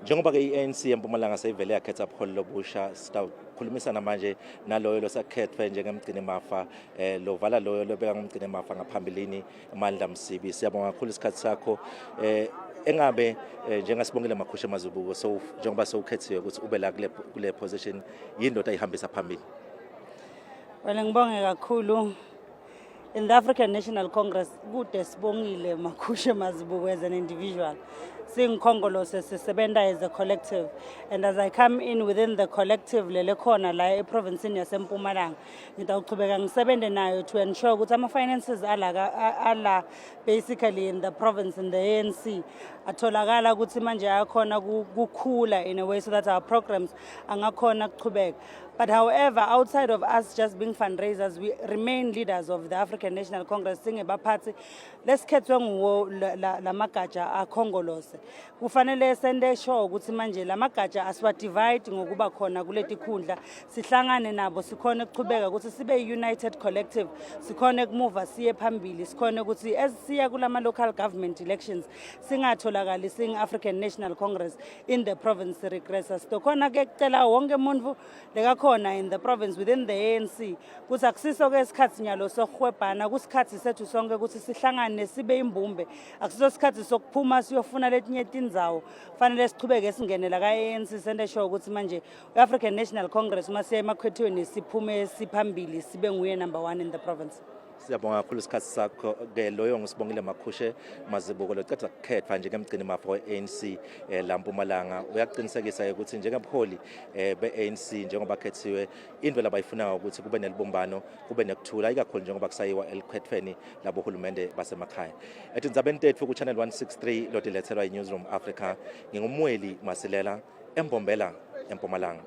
Njengoba ke i-ANC eMpumalanga seyivele yakhetha ubuholi lobusha, sitawukhulumisana manje naloyo losakhethwe njengemgcini mafa lovala loyo lobeka ngumgcini mafa ngaphambilini Mandla Msibi. Siyabonga kakhulu isikhathi sakho. Engabe njengasibongile Makhusha Mazibuko njengoba sowukhethiwe ukuthi ube la kule position yindoda ayihambisa phambili. Well, ngibonge kakhulu. In the African National Congress, kude sibongile Makhusha Mazibuko as an individual. Singikhongolose sisebenza as a collective, and as I come in within the collective lele khona la eprovincini yaseMpumalanga ngitawuchubeka ngisebenze nayo to ensure ukuthi ama finances ala basically in the province, in the ANC atholakala ukuthi manje ayakhona kukhula in a way so that our programs angakhona kuchubeka. But however, outside of us just being fundraisers, we remain leaders of the African National Congress. Singabaphathi lesikhethwe nguwo lamagatsha akhongolose. Kufanele sende show ukuthi manje lamagatsha aswa divide ngokuba khona kuleti khundla sihlangane nabo sikhone ukuchubeka ukuthi sibe united collective, sikhone kumove siye phambili, sikhone ukuthi siya kulama local government elections singatholakali sing African National Congress in the province regressors. Tokhona ke kucela wonke umuntu lekakhona in the province within the ANC kuthi akusiso ke isikhathi nyalo sokuhwebhana, kusikhathi sethu sonke ukuthi sihlangane sibe imbumbe, akusiso isikhathi sokuphuma siyofuna letinye tindzawo. Fanele sichubeke singenela ka ANC sende show ukuthi manje African National Congress mase emakhwethweni siphume siphambili sibe nguye number 1 in the province. Siyabonga kakhulu isikhathi sakho ke loyo ngisibongile Makhusha Mazibuko loceda kukhethwa njengemgcini mafa we-ANC la Mpumalanga. Uyaqinisekisa ukuthi njengebuholi be-ANC njengoba khethiwe into labayifunayo ukuthi kube nelibumbano, kube nekuthula ikakhulu njengoba kusayiwa elikhethweni labohulumende basemakhaya. Etindzabeni tethu ku Channel 163 lotilethelwa iNewsroom Africa, ngingumweli Masilela eMbombela eMpumalanga.